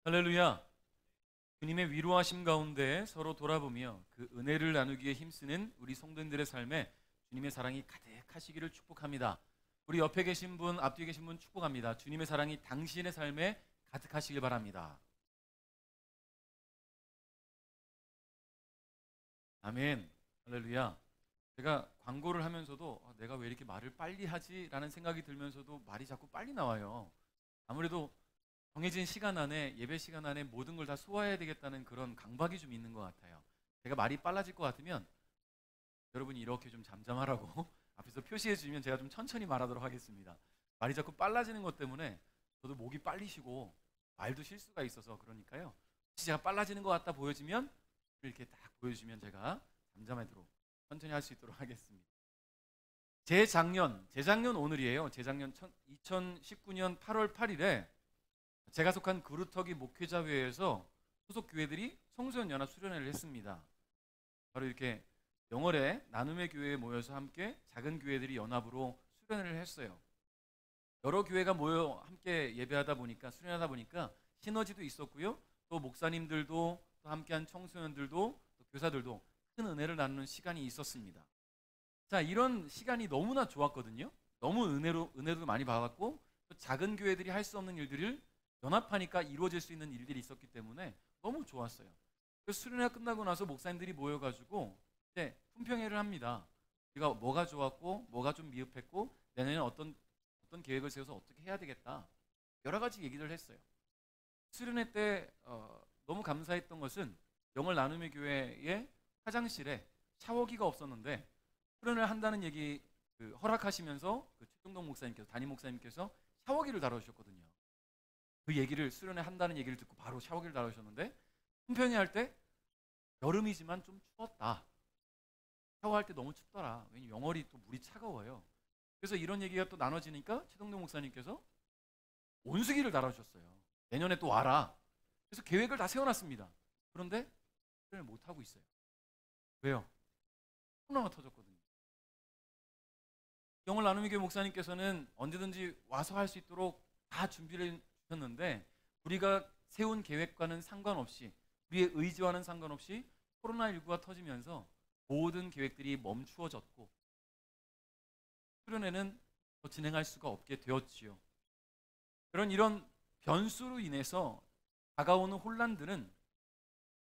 할렐루야. 주님의 위로하심 가운데 서로 돌아보며 그 은혜를 나누기에 힘쓰는 우리 성도님들의 삶에 주님의 사랑이 가득하시기를 축복합니다. 우리 옆에 계신 분, 앞뒤에 계신 분 축복합니다. 주님의 사랑이 당신의 삶에 가득하시길 바랍니다. 아멘. 할렐루야. 제가 광고를 하면서도 내가 왜 이렇게 말을 빨리 하지? 라는 생각이 들면서도 말이 자꾸 빨리 나와요. 아무래도 정해진 시간 안에, 예배 시간 안에 모든 걸 다 소화해야 되겠다는 그런 강박이 좀 있는 것 같아요. 제가 말이 빨라질 것 같으면 여러분이 이렇게 좀 잠잠하라고 앞에서 표시해 주면 제가 좀 천천히 말하도록 하겠습니다. 말이 자꾸 빨라지는 것 때문에 저도 목이 빨리 쉬고 말도 실수가 있어서 그러니까요. 혹시 제가 빨라지는 것 같다 보여지면 이렇게 딱 보여주면 제가 잠잠하도록 천천히 할 수 있도록 하겠습니다. 재작년 오늘이에요. 재작년 2019년 8월 8일에 제가 속한 그루터기 목회자회에서 소속 교회들이 청소년 연합 수련회를 했습니다. 바로 이렇게 영월에 나눔의 교회에 모여서 함께 작은 교회들이 연합으로 수련회를 했어요. 여러 교회가 모여 함께 예배하다 보니까 수련하다 보니까 시너지도 있었고요. 또 목사님들도 또 함께한 청소년들도 또 교사들도 큰 은혜를 나누는 시간이 있었습니다. 자, 이런 시간이 너무나 좋았거든요. 너무 은혜도 많이 받았고 또 작은 교회들이 할 수 없는 일들을 연합하니까 이루어질 수 있는 일들이 있었기 때문에 너무 좋았어요. 그래서 수련회가 끝나고 나서 목사님들이 모여가지고 이제 품평회를 합니다. 우리가 뭐가 좋았고 뭐가 좀 미흡했고 내년에 어떤 계획을 세워서 어떻게 해야 되겠다. 여러 가지 얘기를 했어요. 수련회 때 너무 감사했던 것은 영월 나눔의 교회의 화장실에 샤워기가 없었는데 수련회를 한다는 얘기 허락하시면서 그 최동동 목사님께서 담임 목사님께서 샤워기를 달아주셨거든요. 그 얘기를 수련회 한다는 얘기를 듣고 바로 샤워기를 달아주셨는데 품평회 할 때 여름이지만 좀 추웠다. 샤워할 때 너무 춥더라. 왜냐면 영월이 또 물이 차가워요. 그래서 이런 얘기가 또 나눠지니까 최동동 목사님께서 온수기를 달아주셨어요. 내년에 또 와라. 그래서 계획을 다 세워놨습니다. 그런데 수련을 못하고 있어요. 왜요? 코로나가 터졌거든요. 영월 나눔의 교회 목사님께서는 언제든지 와서 할 수 있도록 다 준비를 셨는데 우리가 세운 계획과는 상관없이 우리의 의지와는 상관없이 코로나19가 터지면서 모든 계획들이 멈추어졌고 수련회는 더 진행할 수가 없게 되었지요. 이런 변수로 인해서 다가오는 혼란들은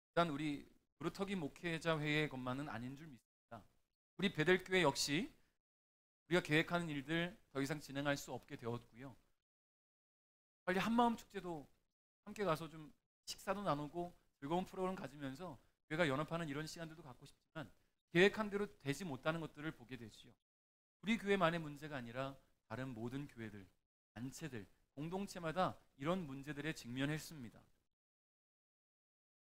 일단 우리 그루터기 목회자 회의 것만은 아닌 줄 믿습니다. 우리 베델교회 역시 우리가 계획하는 일들 더 이상 진행할 수 없게 되었고요. 빨리 한마음 축제도 함께 가서 좀 식사도 나누고 즐거운 프로그램 가지면서 교회가 연합하는 이런 시간들도 갖고 싶지만 계획한 대로 되지 못하는 것들을 보게 되지요. 우리 교회만의 문제가 아니라 다른 모든 교회들, 단체들, 공동체마다 이런 문제들에 직면했습니다.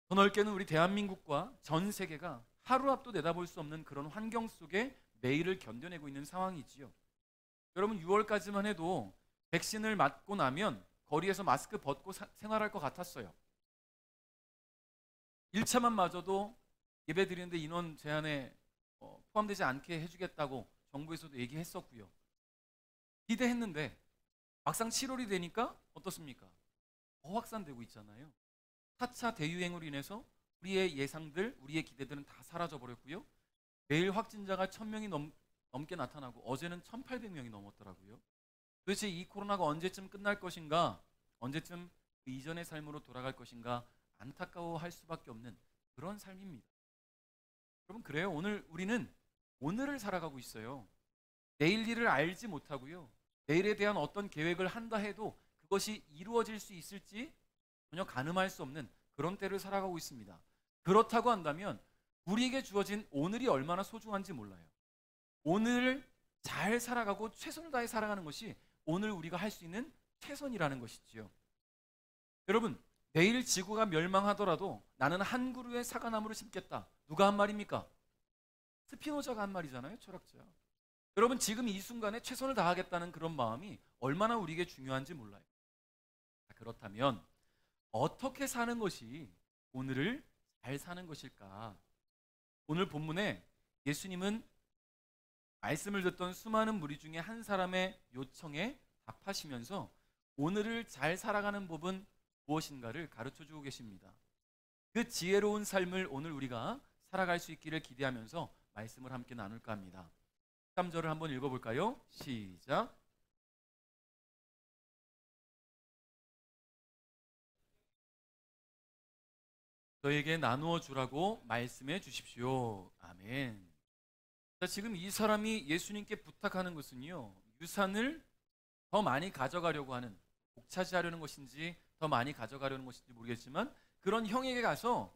더 넓게는 우리 대한민국과 전 세계가 하루 앞도 내다볼 수 없는 그런 환경 속에 매일을 견뎌내고 있는 상황이지요. 여러분 6월까지만 해도 백신을 맞고 나면 거리에서 마스크 벗고 생활할 것 같았어요. 1차만 맞아도 예배 드리는데 인원 제한에 포함되지 않게 해주겠다고 정부에서도 얘기했었고요. 기대했는데 막상 7월이 되니까 어떻습니까? 더 확산되고 있잖아요. 4차 대유행으로 인해서 우리의 예상들, 우리의 기대들은 다 사라져버렸고요. 매일 확진자가 1000명이 넘게 나타나고 어제는 1800명이 넘었더라고요. 도대체 이 코로나가 언제쯤 끝날 것인가, 언제쯤 그 이전의 삶으로 돌아갈 것인가 안타까워할 수밖에 없는 그런 삶입니다. 여러분 그래요. 오늘 우리는 오늘을 살아가고 있어요. 내일 일을 알지 못하고요. 내일에 대한 어떤 계획을 한다 해도 그것이 이루어질 수 있을지 전혀 가늠할 수 없는 그런 때를 살아가고 있습니다. 그렇다고 한다면 우리에게 주어진 오늘이 얼마나 소중한지 몰라요. 오늘을 잘 살아가고 최선을 다해 살아가는 것이 오늘 우리가 할 수 있는 최선이라는 것이지요. 여러분 내일 지구가 멸망하더라도 나는 한 그루의 사과나무를 심겠다. 누가 한 말입니까? 스피노자가 한 말이잖아요. 철학자. 여러분 지금 이 순간에 최선을 다하겠다는 그런 마음이 얼마나 우리에게 중요한지 몰라요. 그렇다면 어떻게 사는 것이 오늘을 잘 사는 것일까? 오늘 본문에 예수님은 말씀을 듣던 수많은 무리 중에 한 사람의 요청에 답하시면서 오늘을 잘 살아가는 법은 무엇인가를 가르쳐 주고 계십니다. 그 지혜로운 삶을 오늘 우리가 살아갈 수 있기를 기대하면서 말씀을 함께 나눌까 합니다. 3절을 한번 읽어볼까요? 시작. 너에게 나누어 주라고 말씀해 주십시오. 아멘. 자, 지금 이 사람이 예수님께 부탁하는 것은요, 유산을 더 많이 가져가려고 하는, 복차지하려는 것인지 더 많이 가져가려는 것인지 모르겠지만 그런 형에게 가서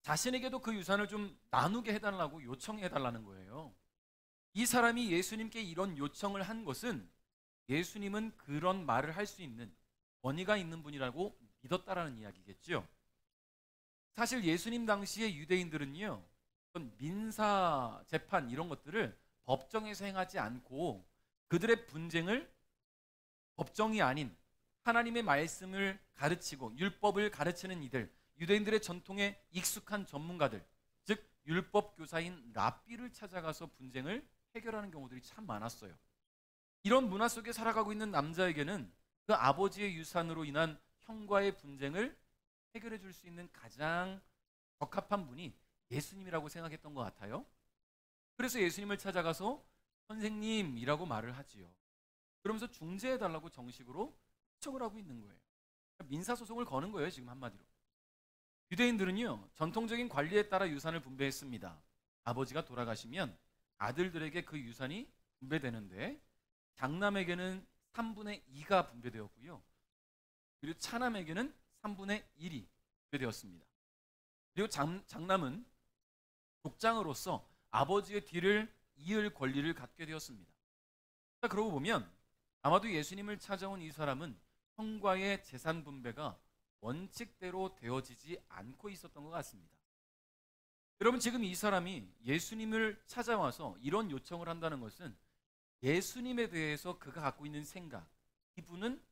자신에게도 그 유산을 좀 나누게 해달라고 요청해 달라는 거예요. 이 사람이 예수님께 이런 요청을 한 것은 예수님은 그런 말을 할 수 있는 권위가 있는 분이라고 믿었다라는 이야기겠죠. 사실 예수님 당시의 유대인들은요, 민사 재판 이런 것들을 법정에서 행하지 않고 그들의 분쟁을 법정이 아닌 하나님의 말씀을 가르치고 율법을 가르치는 이들, 유대인들의 전통에 익숙한 전문가들, 즉 율법 교사인 랍비를 찾아가서 분쟁을 해결하는 경우들이 참 많았어요. 이런 문화 속에 살아가고 있는 남자에게는 그 아버지의 유산으로 인한 형과의 분쟁을 해결해 줄 수 있는 가장 적합한 분이 예수님이라고 생각했던 것 같아요. 그래서 예수님을 찾아가서 선생님이라고 말을 하지요. 그러면서 중재해 달라고 정식으로 요청을 하고 있는 거예요. 민사소송을 거는 거예요, 지금 한마디로. 유대인들은요, 전통적인 관리에 따라 유산을 분배했습니다. 아버지가 돌아가시면 아들들에게 그 유산이 분배되는데 장남에게는 3분의 2가 분배되었고요. 그리고 차남에게는 3분의 1이 분배되었습니다. 그리고 장남은 족장으로서 아버지의 뒤를 이을 권리를 갖게 되었습니다. 자, 그러고 보면 아마도 예수님을 찾아온 이 사람은 형과의 재산 분배가 원칙대로 되어지지 않고 있었던 것 같습니다. 여러분, 지금 이 사람이 예수님을 찾아와서 이런 요청을 한다는 것은 예수님에 대해서 그가 갖고 있는 생각, 이분은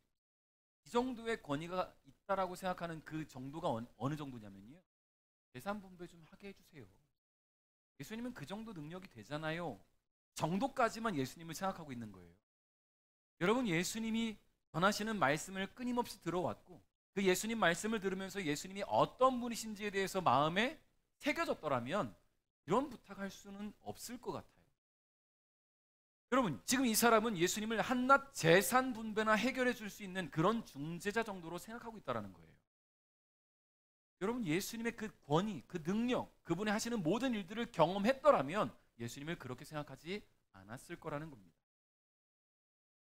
이 정도의 권위가 있다라고 생각하는 그 정도가 어느 정도냐면요, 재산 분배 좀 하게 해주세요. 예수님은 그 정도 능력이 되잖아요. 정도까지만 예수님을 생각하고 있는 거예요. 여러분, 예수님이 전하시는 말씀을 끊임없이 들어왔고 그 예수님 말씀을 들으면서 예수님이 어떤 분이신지에 대해서 마음에 새겨졌더라면 이런 부탁할 수는 없을 것 같아요. 여러분, 지금 이 사람은 예수님을 한낱 재산 분배나 해결해 줄 수 있는 그런 중재자 정도로 생각하고 있다는 거예요. 여러분, 예수님의 그 권위, 그 능력, 그분이 하시는 모든 일들을 경험했더라면 예수님을 그렇게 생각하지 않았을 거라는 겁니다.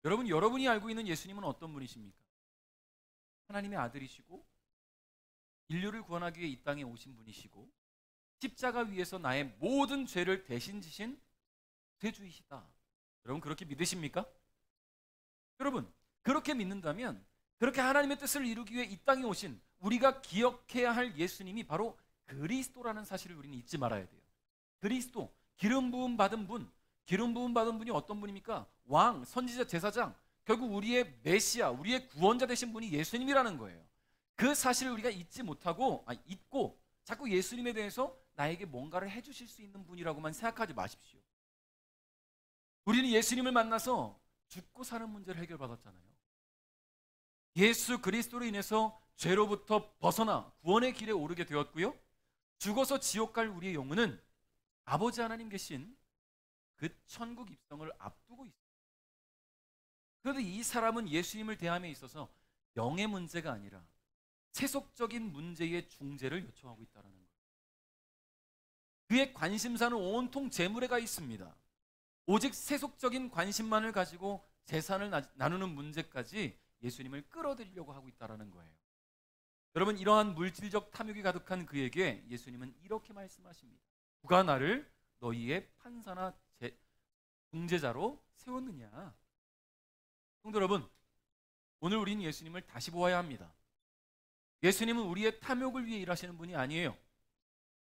여러분, 여러분이 알고 있는 예수님은 어떤 분이십니까? 하나님의 아들이시고 인류를 구원하기 위해 이 땅에 오신 분이시고 십자가 위에서 나의 모든 죄를 대신 지신 구세주이시다. 여러분, 그렇게 믿으십니까? 여러분, 그렇게 믿는다면 그렇게 하나님의 뜻을 이루기 위해 이 땅에 오신 우리가 기억해야 할 예수님이 바로 그리스도라는 사실을 우리는 잊지 말아야 돼요. 그리스도, 기름 부음 받은 분, 기름 부음 받은 분이 어떤 분입니까? 왕, 선지자, 제사장, 결국 우리의 메시아, 우리의 구원자 되신 분이 예수님이라는 거예요. 그 사실을 우리가 잊고 자꾸 예수님에 대해서 나에게 뭔가를 해주실 수 있는 분이라고만 생각하지 마십시오. 우리는 예수님을 만나서 죽고 사는 문제를 해결받았잖아요. 예수 그리스도로 인해서 죄로부터 벗어나 구원의 길에 오르게 되었고요, 죽어서 지옥 갈 우리의 영혼은 아버지 하나님 계신 그 천국 입성을 앞두고 있습니다. 그런데 이 사람은 예수님을 대함에 있어서 영의 문제가 아니라 세속적인 문제의 중재를 요청하고 있다는 거예요. 그의 관심사는 온통 재물에 가 있습니다. 오직 세속적인 관심만을 가지고 재산을 나누는 문제까지 예수님을 끌어들이려고 하고 있다는 거예요. 여러분, 이러한 물질적 탐욕이 가득한 그에게 예수님은 이렇게 말씀하십니다. 누가 나를 너희의 판사나 중재자로 세웠느냐? 성도 여러분, 오늘 우리는 예수님을 다시 보아야 합니다. 예수님은 우리의 탐욕을 위해 일하시는 분이 아니에요.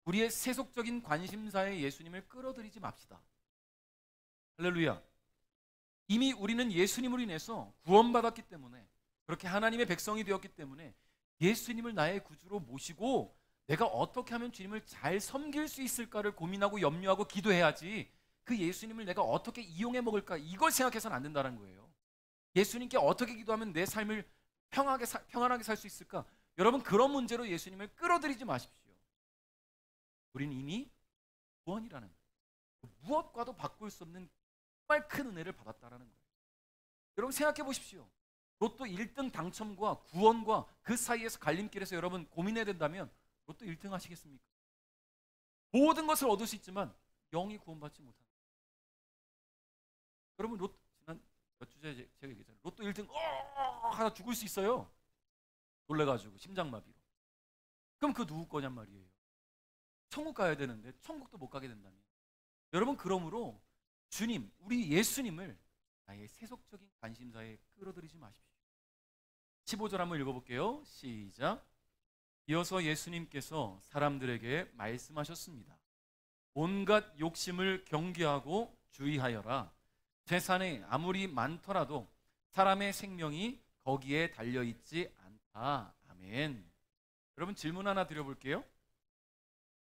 우리의 세속적인 관심사에 예수님을 끌어들이지 맙시다. 할렐루야. 이미 우리는 예수님으로 인해서 구원받았기 때문에, 그렇게 하나님의 백성이 되었기 때문에 예수님을 나의 구주로 모시고 내가 어떻게 하면 주님을 잘 섬길 수 있을까를 고민하고 염려하고 기도해야지, 그 예수님을 내가 어떻게 이용해 먹을까 이걸 생각해서는 안 된다는 거예요. 예수님께 어떻게 기도하면 내 삶을 평안하게 살 수 있을까, 여러분, 그런 문제로 예수님을 끌어들이지 마십시오. 우리는 이미 구원이라는 무엇과도 바꿀 수 없는 정말 큰 은혜를 받았다라는 거예요. 여러분 생각해 보십시오. 로또 1등 당첨과 구원과 그 사이에서 갈림길에서 여러분 고민해야 된다면 로또 1등 하시겠습니까? 모든 것을 얻을 수 있지만 영이 구원받지 못한다. 여러분 로또 지난 몇 주째 제가 얘기했잖아요. 로또 1등 하다 죽을 수 있어요. 놀래가지고 심장마비로. 그럼 그 누구 거냔 말이에요. 천국 가야 되는데 천국도 못 가게 된다면. 여러분 그러므로 주님, 우리 예수님을 나의 세속적인 관심사에 끌어들이지 마십시오. 15절 한번 읽어볼게요. 시작. 이어서 예수님께서 사람들에게 말씀하셨습니다. 온갖 욕심을 경계하고 주의하여라. 재산이 아무리 많더라도 사람의 생명이 거기에 달려있지 않다. 아멘. 여러분 질문 하나 드려볼게요.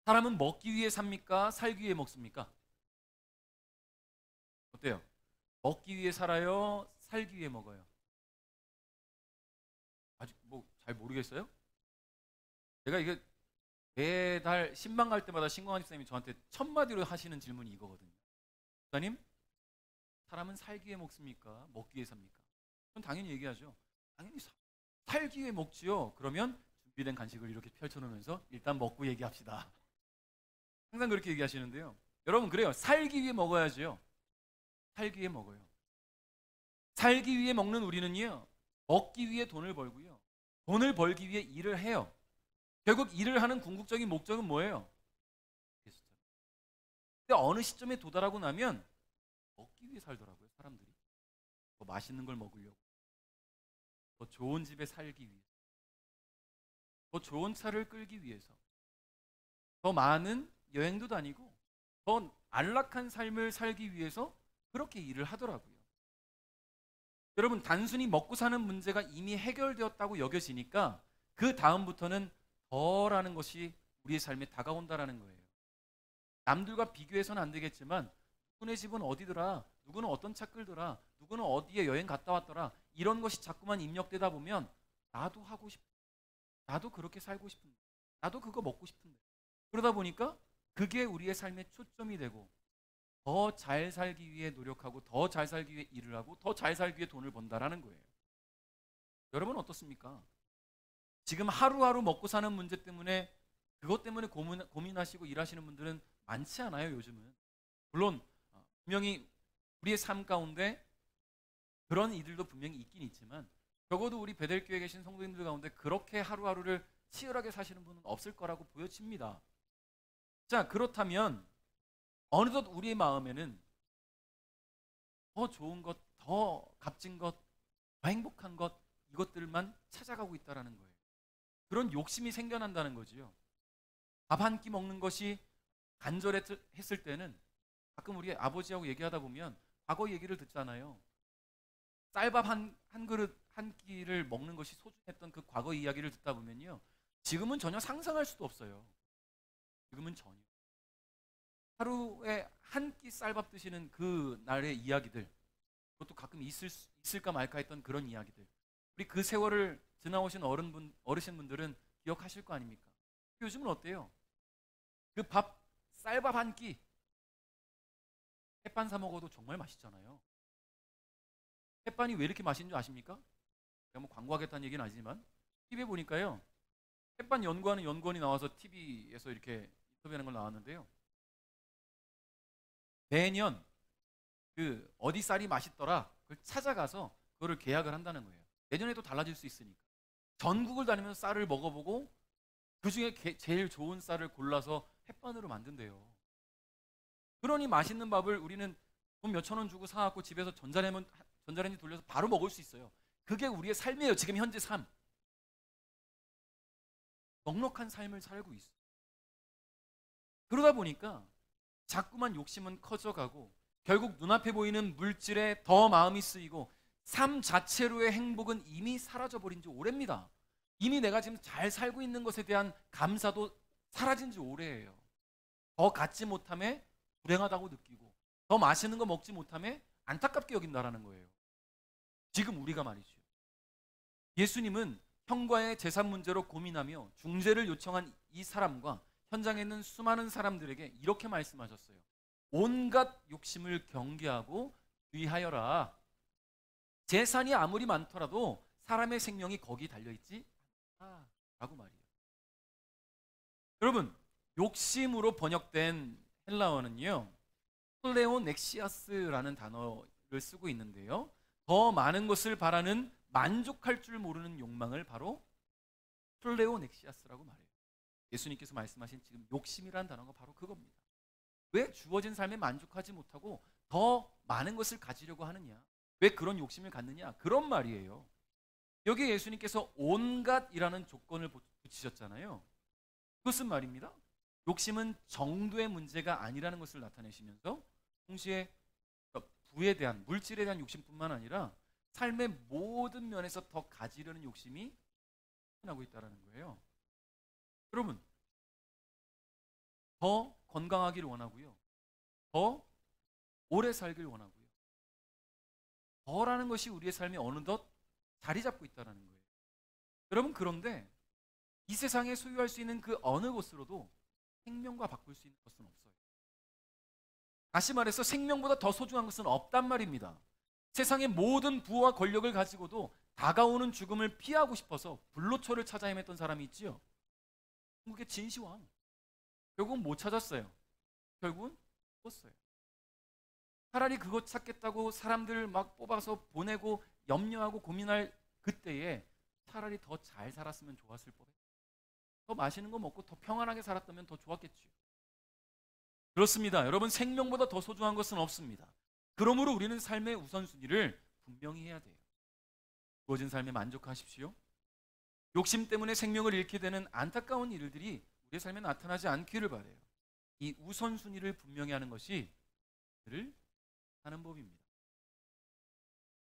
사람은 먹기 위해 삽니까? 살기 위해 먹습니까? 어때요? 먹기 위해 살아요? 살기 위해 먹어요? 아직 뭐 잘 모르겠어요? 제가 이게 매달 신방 갈 때마다 신광환 집사님이 저한테 첫 마디로 하시는 질문이 이거거든요. 목사님, 사람은 살기 위해 먹습니까? 먹기 위해 삽니까? 전 당연히 얘기하죠. 당연히 살기 위해 먹지요. 그러면 준비된 간식을 이렇게 펼쳐놓으면서 일단 먹고 얘기합시다. 항상 그렇게 얘기하시는데요. 여러분 그래요. 살기 위해 먹어야지요. 살기 위해 먹어요. 살기 위해 먹는 우리는요, 먹기 위해 돈을 벌고요, 돈을 벌기 위해 일을 해요. 결국 일을 하는 궁극적인 목적은 뭐예요? 근데 어느 시점에 도달하고 나면 먹기 위해 살더라고요. 사람들이 더 맛있는 걸 먹으려고, 더 좋은 집에 살기 위해서, 더 좋은 차를 끌기 위해서, 더 많은 여행도 다니고 더 안락한 삶을 살기 위해서 그렇게 일을 하더라고요. 여러분 단순히 먹고 사는 문제가 이미 해결되었다고 여겨지니까 그 다음부터는 더라는 것이 우리의 삶에 다가온다라는 거예요. 남들과 비교해서는 안 되겠지만 누구네 집은 어디더라, 누구는 어떤 차 끌더라, 누구는 어디에 여행 갔다 왔더라, 이런 것이 자꾸만 입력되다 보면 나도 하고 싶어, 나도 그렇게 살고 싶은데, 나도 그거 먹고 싶은데, 그러다 보니까 그게 우리의 삶의 초점이 되고 더 잘 살기 위해 노력하고 더 잘 살기 위해 일을 하고 더 잘 살기 위해 돈을 번다라는 거예요. 여러분 어떻습니까? 지금 하루하루 먹고 사는 문제 때문에 그것 때문에 고민하시고 일하시는 분들은 많지 않아요. 요즘은 물론 분명히 우리의 삶 가운데 그런 이들도 분명히 있긴 있지만 적어도 우리 베델교회에 계신 성도님들 가운데 그렇게 하루하루를 치열하게 사시는 분은 없을 거라고 보여집니다. 자, 그렇다면 어느덧 우리의 마음에는 더 좋은 것, 더 값진 것, 더 행복한 것, 이것들만 찾아가고 있다는 거예요. 그런 욕심이 생겨난다는 거지요. 밥 한 끼 먹는 것이 간절했을 때는 가끔 우리 아버지하고 얘기하다 보면 과거 얘기를 듣잖아요. 쌀밥 한 그릇 한 끼를 먹는 것이 소중했던 그 과거 이야기를 듣다 보면요, 지금은 전혀 상상할 수도 없어요. 지금은 전혀. 하루에 한 끼 쌀밥 드시는 그 날의 이야기들, 그것도 가끔 있을까 말까 했던 그런 이야기들, 우리 그 세월을 지나오신 어르신분들은 기억하실 거 아닙니까? 요즘은 어때요? 그 쌀밥 한 끼 햇반 사 먹어도 정말 맛있잖아요. 햇반이 왜 이렇게 맛있는 줄 아십니까? 제가 뭐 광고하겠다는 얘기는 아니지만 TV에 보니까요, 햇반 연구하는 연구원이 나와서 TV에서 이렇게 인터뷰하는 걸 나왔는데요, 매년 그 어디 쌀이 맛있더라 그걸 찾아가서 그거를 계약을 한다는 거예요. 내년에도 달라질 수 있으니까 전국을 다니면서 쌀을 먹어보고 그 중에 제일 좋은 쌀을 골라서 햇반으로 만든대요. 그러니 맛있는 밥을 우리는 돈 몇천 원 주고 사갖고 집에서 전자레인지 돌려서 바로 먹을 수 있어요. 그게 우리의 삶이에요. 지금 현재 삶. 넉넉한 삶을 살고 있어요. 그러다 보니까 자꾸만 욕심은 커져가고 결국 눈앞에 보이는 물질에 더 마음이 쓰이고 삶 자체로의 행복은 이미 사라져버린 지 오래입니다. 이미 내가 지금 잘 살고 있는 것에 대한 감사도 사라진 지 오래예요. 더 갖지 못함에 불행하다고 느끼고 더 맛있는 거 먹지 못함에 안타깝게 여긴다라는 거예요. 지금 우리가 말이죠. 예수님은 형과의 재산 문제로 고민하며 중재를 요청한 이 사람과 현장에 있는 수많은 사람들에게 이렇게 말씀하셨어요. 온갖 욕심을 경계하고 주의하여라. 재산이 아무리 많더라도 사람의 생명이 거기 달려있지 않다 라고 말이에요. 여러분, 욕심으로 번역된 헬라어는요, 플레오넥시아스라는 단어를 쓰고 있는데요, 더 많은 것을 바라는 만족할 줄 모르는 욕망을 바로 플레오넥시아스라고 말해요. 예수님께서 말씀하신 지금 욕심이라는 단어가 바로 그겁니다. 왜 주어진 삶에 만족하지 못하고 더 많은 것을 가지려고 하느냐? 왜 그런 욕심을 갖느냐? 그런 말이에요. 여기 예수님께서 온갖이라는 조건을 붙이셨잖아요. 그것은 말입니다, 욕심은 정도의 문제가 아니라는 것을 나타내시면서 동시에 부에 대한, 물질에 대한 욕심뿐만 아니라 삶의 모든 면에서 더 가지려는 욕심이 나타나고 있다는 거예요. 여러분, 더 건강하길 원하고요, 더 오래 살길 원하고요, 더라는 것이 우리의 삶에 어느덧 자리 잡고 있다는 거예요. 여러분, 그런데 이 세상에 소유할 수 있는 그 어느 것으로도 생명과 바꿀 수 있는 것은 없어요. 다시 말해서 생명보다 더 소중한 것은 없단 말입니다. 세상의 모든 부와 권력을 가지고도 다가오는 죽음을 피하고 싶어서 불로초를 찾아 헤맸던 사람이 있지요. 한국의 진시황, 결국은 못 찾았어요. 결국은 죽었어요. 차라리 그것 찾겠다고 사람들 막 뽑아서 보내고 염려하고 고민할 그때에 차라리 더 잘 살았으면 좋았을 뻔해. 더 맛있는 거 먹고 더 평안하게 살았다면 더 좋았겠죠. 그렇습니다. 여러분, 생명보다 더 소중한 것은 없습니다. 그러므로 우리는 삶의 우선순위를 분명히 해야 돼요. 주어진 삶에 만족하십시오. 욕심 때문에 생명을 잃게 되는 안타까운 일들이 우리의 삶에 나타나지 않기를 바라요. 이 우선순위를 분명히 하는 것이 그를 하는 법입니다.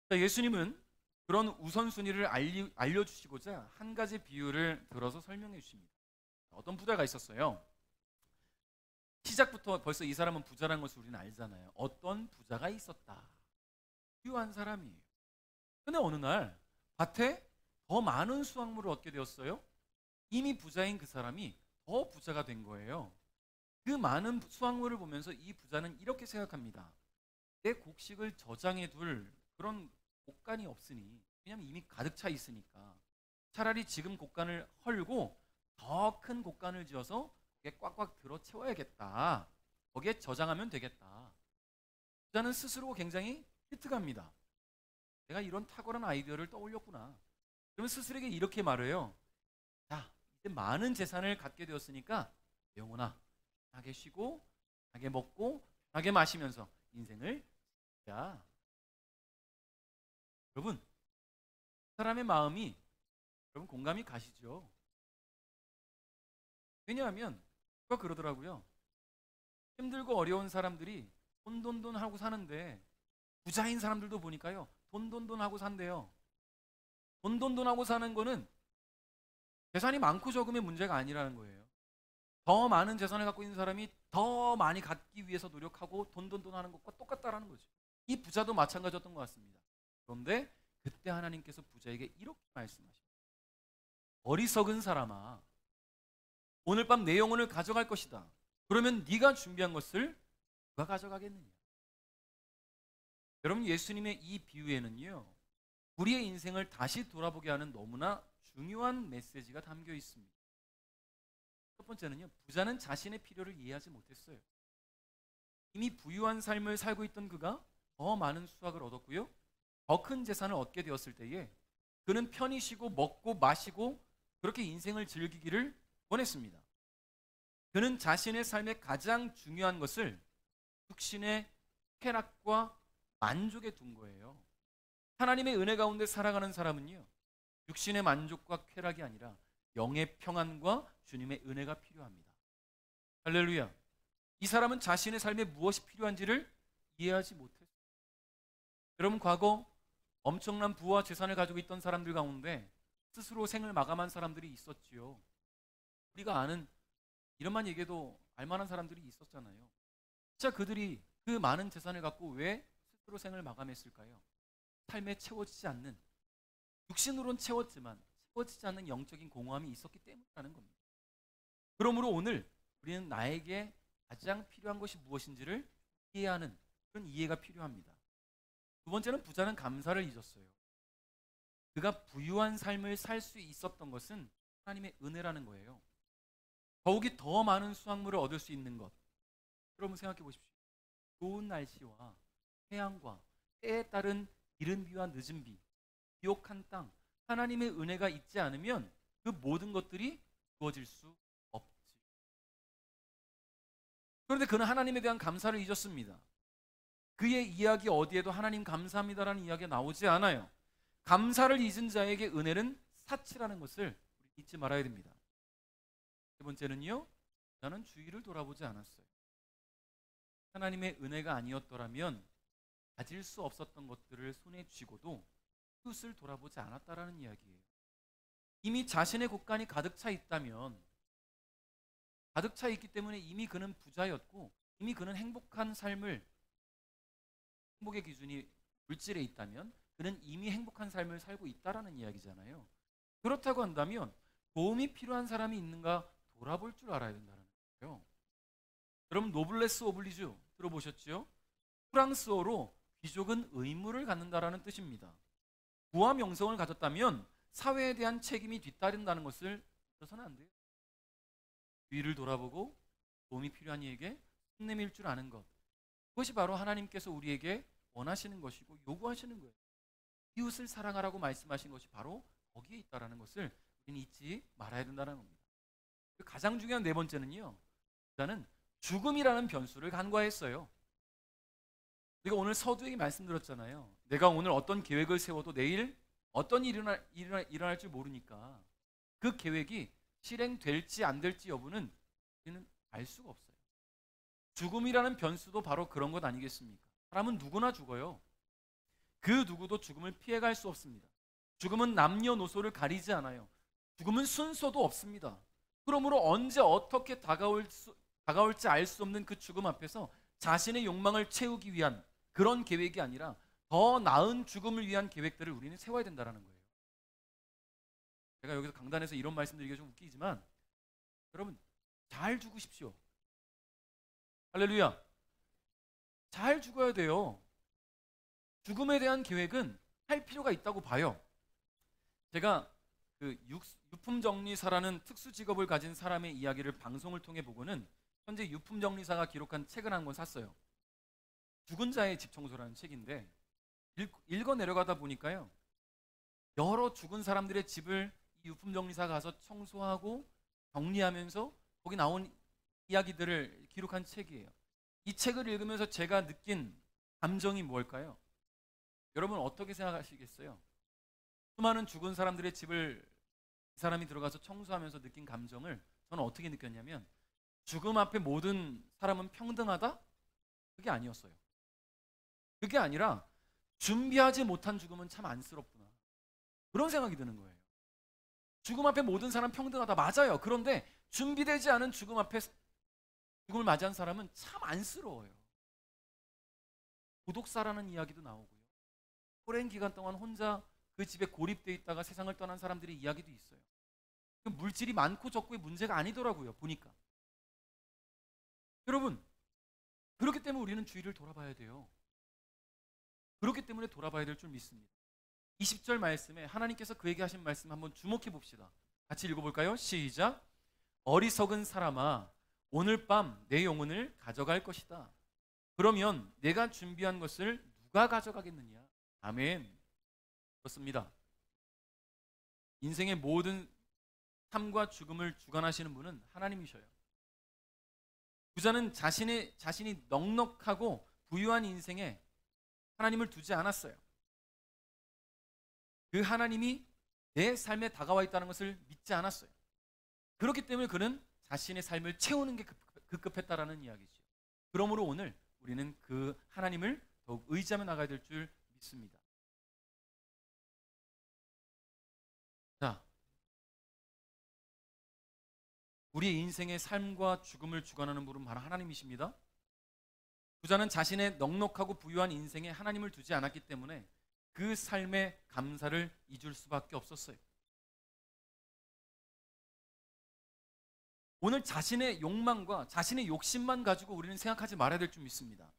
자, 예수님은 그런 우선순위를 알려주시고자 한 가지 비유를 들어서 설명해 주십니다. 어떤 부자가 있었어요. 시작부터 벌써 이 사람은 부자라는 것을 우리는 알잖아요. 어떤 부자가 있었다. 부유한 사람이에요. 근데 어느 날 밭에 더 많은 수확물을 얻게 되었어요. 이미 부자인 그 사람이 더 부자가 된 거예요. 그 많은 수확물을 보면서 이 부자는 이렇게 생각합니다. 내 곡식을 저장해 둘 그런 곡간이 없으니, 왜냐하면 이미 가득 차 있으니까 차라리 지금 곡간을 헐고 더 큰 곡간을 지어서 거기에 꽉꽉 들어 채워야겠다. 거기에 저장하면 되겠다. 부자는 스스로 굉장히 기특합니다. 내가 이런 탁월한 아이디어를 떠올렸구나. 그러면 스스로에게 이렇게 말해요. 자, 이제 많은 재산을 갖게 되었으니까 영혼아, 편하게 쉬고 편하게 먹고 편하게 마시면서 인생을 자. 여러분, 사람의 마음이, 여러분 공감이 가시죠? 왜냐하면 누가 그러더라고요. 힘들고 어려운 사람들이 돈 하고 사는데 부자인 사람들도 보니까요, 돈 하고 산대요. 돈 하고 사는 거는 재산이 많고 적음의 문제가 아니라는 거예요. 더 많은 재산을 갖고 있는 사람이 더 많이 갖기 위해서 노력하고 돈 하는 것과 똑같다라는 거죠. 이 부자도 마찬가지였던 것 같습니다. 그런데 그때 하나님께서 부자에게 이렇게 말씀하십니다. 어리석은 사람아, 오늘 밤 내 영혼을 가져갈 것이다. 그러면 네가 준비한 것을 누가 가져가겠느냐? 여러분, 예수님의 이 비유에는요, 우리의 인생을 다시 돌아보게 하는 너무나 중요한 메시지가 담겨 있습니다. 첫 번째는요, 부자는 자신의 필요를 이해하지 못했어요. 이미 부유한 삶을 살고 있던 그가 더 많은 수확을 얻었고요, 더 큰 재산을 얻게 되었을 때에 그는 편히 쉬고 먹고 마시고 그렇게 인생을 즐기기를 원했습니다. 그는 자신의 삶의 가장 중요한 것을 육신의 쾌락과 만족에 둔 거예요. 하나님의 은혜 가운데 살아가는 사람은요, 육신의 만족과 쾌락이 아니라 영의 평안과 주님의 은혜가 필요합니다. 할렐루야. 이 사람은 자신의 삶에 무엇이 필요한지를 이해하지 못했어요. 여러분, 과거 엄청난 부와 재산을 가지고 있던 사람들 가운데 스스로 생을 마감한 사람들이 있었지요. 우리가 아는, 이름만 얘기해도 알만한 사람들이 있었잖아요. 진짜 그들이 그 많은 재산을 갖고 왜 스스로 생을 마감했을까요? 삶에 채워지지 않는, 육신으로는 채웠지만 채워지지 않는 영적인 공허함이 있었기 때문이라는 겁니다. 그러므로 오늘 우리는 나에게 가장 필요한 것이 무엇인지를 이해하는 그런 이해가 필요합니다. 두 번째는 부자는 감사를 잊었어요. 그가 부유한 삶을 살 수 있었던 것은 하나님의 은혜라는 거예요. 더욱이 더 많은 수확물을 얻을 수 있는 것. 여러분 생각해 보십시오. 좋은 날씨와 태양과 때에 따른 이른 비와 늦은 비, 비옥한 땅, 하나님의 은혜가 있지 않으면 그 모든 것들이 주어질 수 없지. 그런데 그는 하나님에 대한 감사를 잊었습니다. 그의 이야기 어디에도 하나님 감사합니다라는 이야기가 나오지 않아요. 감사를 잊은 자에게 은혜는 사치라는 것을 잊지 말아야 됩니다. 세 번째는요, 나는 주위를 돌아보지 않았어요. 하나님의 은혜가 아니었더라면 가질 수 없었던 것들을 손에 쥐고도 이웃을 돌아보지 않았다라는 이야기예요. 이미 자신의 곳간이 가득 차 있다면, 가득 차 있기 때문에 이미 그는 부자였고 이미 그는 행복한 삶을, 행복의 기준이 물질에 있다면 그는 이미 행복한 삶을 살고 있다라는 이야기잖아요. 그렇다고 한다면 도움이 필요한 사람이 있는가 돌아볼 줄 알아야 된다는 거예요. 여러분 노블레스 오블리주 들어보셨죠? 프랑스어로 귀족은 의무를 갖는다라는 뜻입니다. 부와 명성을 가졌다면 사회에 대한 책임이 뒤따른다는 것을 잊어서는 안 돼요. 위를 돌아보고 도움이 필요한 이에게 손 내밀 줄 아는 것, 그것이 바로 하나님께서 우리에게 원하시는 것이고 요구하시는 거예요. 이웃을 사랑하라고 말씀하신 것이 바로 거기에 있다는 것을 우리는 잊지 말아야 된다는 겁니다. 가장 중요한 네 번째는요, 부자는 죽음이라는 변수를 간과했어요. 우리가 오늘 서두에 말씀드렸잖아요. 내가 오늘 어떤 계획을 세워도 내일 어떤 일이 일어날지 모르니까 그 계획이 실행될지 안 될지 여부는 우리는 알 수가 없어요. 죽음이라는 변수도 바로 그런 것 아니겠습니까? 사람은 누구나 죽어요. 그 누구도 죽음을 피해갈 수 없습니다. 죽음은 남녀노소를 가리지 않아요. 죽음은 순서도 없습니다. 그러므로 언제 어떻게 다가올지 알 수 없는 그 죽음 앞에서 자신의 욕망을 채우기 위한 그런 계획이 아니라 더 나은 죽음을 위한 계획들을 우리는 세워야 된다는 거예요. 제가 여기서 강단에서 이런 말씀드리기가 좀 웃기지만 여러분 잘 죽으십시오. 할렐루야. 잘 죽어야 돼요. 죽음에 대한 계획은 할 필요가 있다고 봐요. 제가 그 유품정리사라는 특수 직업을 가진 사람의 이야기를 방송을 통해 보고는 현재 유품정리사가 기록한 책을 한 권 샀어요. 죽은 자의 집 청소라는 책인데 읽어 내려가다 보니까요, 여러 죽은 사람들의 집을 이 유품정리사가 가서 청소하고 정리하면서 거기 나온 이야기들을 기록한 책이에요. 이 책을 읽으면서 제가 느낀 감정이 뭘까요? 여러분 어떻게 생각하시겠어요? 수많은 죽은 사람들의 집을 이 사람이 들어가서 청소하면서 느낀 감정을 저는 어떻게 느꼈냐면, 죽음 앞에 모든 사람은 평등하다? 그게 아니었어요. 그게 아니라 준비하지 못한 죽음은 참 안쓰럽구나, 그런 생각이 드는 거예요. 죽음 앞에 모든 사람 평등하다, 맞아요. 그런데 준비되지 않은 죽음 앞에 죽음을 맞이한 사람은 참 안쓰러워요. 고독사라는 이야기도 나오고요, 오랜 기간 동안 혼자 그 집에 고립되어 있다가 세상을 떠난 사람들의 이야기도 있어요. 물질이 많고 적고의 문제가 아니더라고요, 보니까. 여러분, 그렇기 때문에 우리는 주위를 돌아봐야 돼요. 그렇기 때문에 돌아봐야 될 줄 믿습니다. 20절 말씀에 하나님께서 그에게 하신 말씀 한번 주목해 봅시다. 같이 읽어볼까요? 시작. 어리석은 사람아, 오늘 밤 내 영혼을 가져갈 것이다. 그러면 내가 준비한 것을 누가 가져가겠느냐? 아멘. 그렇습니다. 인생의 모든 삶과 죽음을 주관하시는 분은 하나님이셔요. 부자는 자신이 넉넉하고 부유한 인생에 하나님을 두지 않았어요. 그 하나님이 내 삶에 다가와 있다는 것을 믿지 않았어요. 그렇기 때문에 그는 자신의 삶을 채우는 게 급급했다라는 이야기죠. 그러므로 오늘 우리는 그 하나님을 더욱 의지하며 나가야 될 줄 믿습니다. 자, 우리 인생의 삶과 죽음을 주관하는 분은 바로 하나님이십니다. 부자는 자신의 넉넉하고 부유한 인생에 하나님을 두지 않았기 때문에 그 삶의 감사를 잊을 수밖에 없었어요. 오늘 자신의 욕망과 자신의 욕심만 가지고 우리는 생각하지 말아야 될 줄 믿습니다.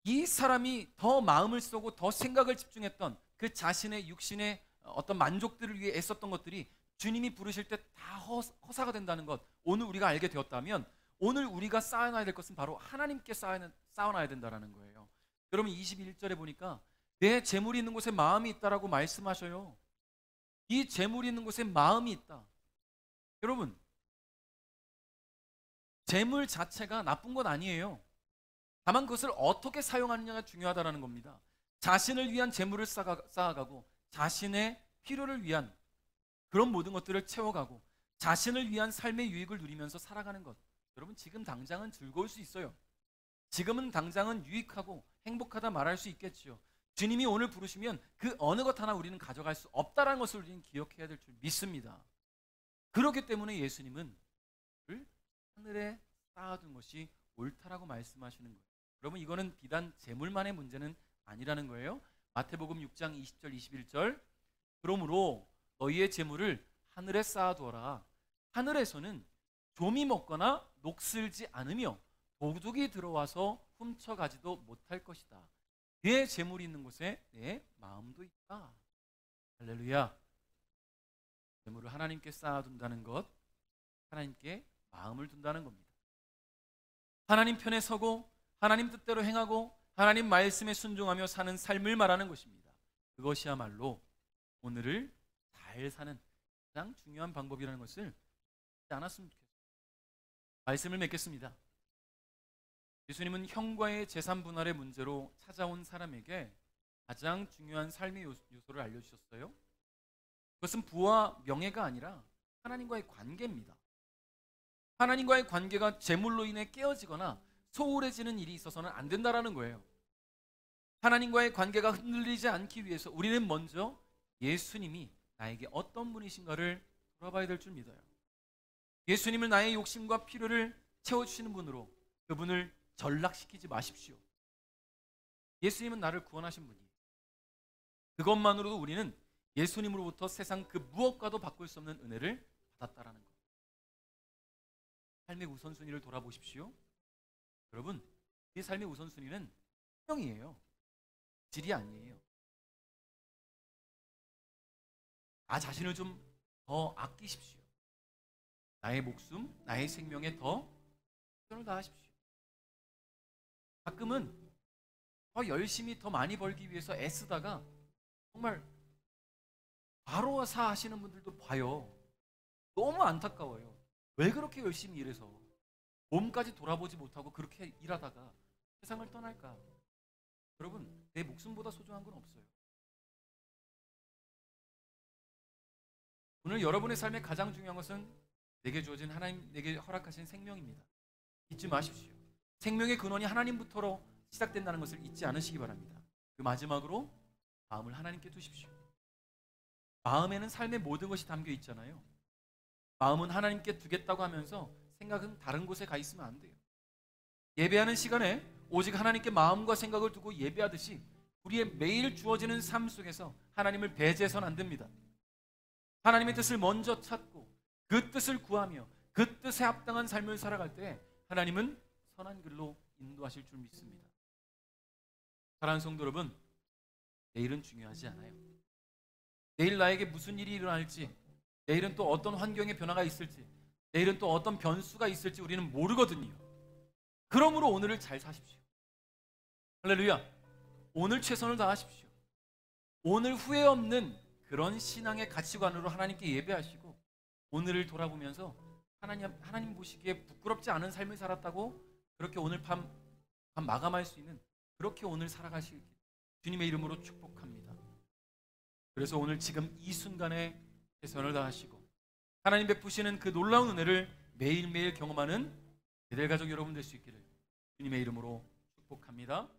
이 사람이 더 마음을 쏘고 더 생각을 집중했던 그 자신의 육신의 어떤 만족들을 위해 애썼던 것들이 주님이 부르실 때 다 허사가 된다는 것, 오늘 우리가 알게 되었다면 오늘 우리가 쌓아놔야 될 것은 바로 하나님께 쌓아놔야 된다는 거예요. 여러분 21절에 보니까 내 재물이 있는 곳에 마음이 있다라고 말씀하셔요. 이 재물이 있는 곳에 마음이 있다. 여러분, 재물 자체가 나쁜 건 아니에요. 다만 그것을 어떻게 사용하느냐가 중요하다는 겁니다. 자신을 위한 재물을 쌓아가고 자신의 필요를 위한 그런 모든 것들을 채워가고 자신을 위한 삶의 유익을 누리면서 살아가는 것. 여러분, 지금 당장은 즐거울 수 있어요. 지금은 당장은 유익하고 행복하다 말할 수 있겠지요. 주님이 오늘 부르시면 그 어느 것 하나 우리는 가져갈 수 없다는 것을 우리는 기억해야 될 줄 믿습니다. 그렇기 때문에 예수님은 하늘에 쌓아둔 것이 옳다라고 말씀하시는 거예요. 여러분, 이거는 비단 재물만의 문제는 아니라는 거예요. 마태복음 6장 20절 21절, 그러므로 너희의 재물을 하늘에 쌓아두어라. 하늘에서는 좀이 먹거나 녹슬지 않으며 도둑이 들어와서 훔쳐가지도 못할 것이다. 내 재물이 있는 곳에 내 마음도 있다. 할렐루야. 재물을 하나님께 쌓아둔다는 것, 하나님께 마음을 둔다는 겁니다. 하나님 편에 서고 하나님 뜻대로 행하고 하나님 말씀에 순종하며 사는 삶을 말하는 것입니다. 그것이야말로 오늘을 잘 사는 가장 중요한 방법이라는 것을 잊지 않았으면 좋겠습니다. 말씀을 맺겠습니다. 예수님은 형과의 재산 분할의 문제로 찾아온 사람에게 가장 중요한 삶의 요소를 알려주셨어요. 그것은 부와 명예가 아니라 하나님과의 관계입니다. 하나님과의 관계가 재물로 인해 깨어지거나 소홀해지는 일이 있어서는 안 된다라는 거예요. 하나님과의 관계가 흔들리지 않기 위해서 우리는 먼저 예수님이 나에게 어떤 분이신가를 돌아봐야 될 줄 믿어요. 예수님을 나의 욕심과 필요를 채워주시는 분으로 그분을 전락시키지 마십시오. 예수님은 나를 구원하신 분이에요. 그것만으로도 우리는 예수님으로부터 세상 그 무엇과도 바꿀 수 없는 은혜를 받았다라는 거예요. 삶의 우선순위를 돌아보십시오. 여러분, 이 삶의 우선순위는 생명이에요. 질이 아니에요. 나 자신을 좀 더 아끼십시오. 나의 목숨, 나의 생명에 더 최선을 다하십시오. 가끔은 더 열심히 더 많이 벌기 위해서 애쓰다가 정말 과로사 하시는 분들도 봐요. 너무 안타까워요. 왜 그렇게 열심히 일해서 몸까지 돌아보지 못하고 그렇게 일하다가 세상을 떠날까? 여러분, 내 목숨보다 소중한 건 없어요. 오늘 여러분의 삶에 가장 중요한 것은 내게 주어진 하나님, 내게 허락하신 생명입니다. 잊지 마십시오. 생명의 근원이 하나님부터로 시작된다는 것을 잊지 않으시기 바랍니다. 그 마지막으로 마음을 하나님께 두십시오. 마음에는 삶의 모든 것이 담겨 있잖아요. 마음은 하나님께 두겠다고 하면서 생각은 다른 곳에 가 있으면 안 돼요. 예배하는 시간에 오직 하나님께 마음과 생각을 두고 예배하듯이 우리의 매일 주어지는 삶 속에서 하나님을 배제해서는 안 됩니다. 하나님의 뜻을 먼저 찾고 그 뜻을 구하며 그 뜻에 합당한 삶을 살아갈 때 하나님은 선한 길로 인도하실 줄 믿습니다. 사랑하는 성도 여러분, 내일은 중요하지 않아요. 내일 나에게 무슨 일이 일어날지, 내일은 또 어떤 환경의 변화가 있을지, 내일은 또 어떤 변수가 있을지 우리는 모르거든요. 그러므로 오늘을 잘 사십시오. 할렐루야. 오늘 최선을 다하십시오. 오늘 후회 없는 그런 신앙의 가치관으로 하나님께 예배하시고 오늘을 돌아보면서 하나님 보시기에 부끄럽지 않은 삶을 살았다고 그렇게 오늘 밤 마감할 수 있는 그렇게 오늘 살아가시길 주님의 이름으로 축복합니다. 그래서 오늘 지금 이 순간에 최선을 다하시고 하나님 베푸시는 그 놀라운 은혜를 매일매일 경험하는 베델 가족 여러분 될 수 있기를 주님의 이름으로 축복합니다.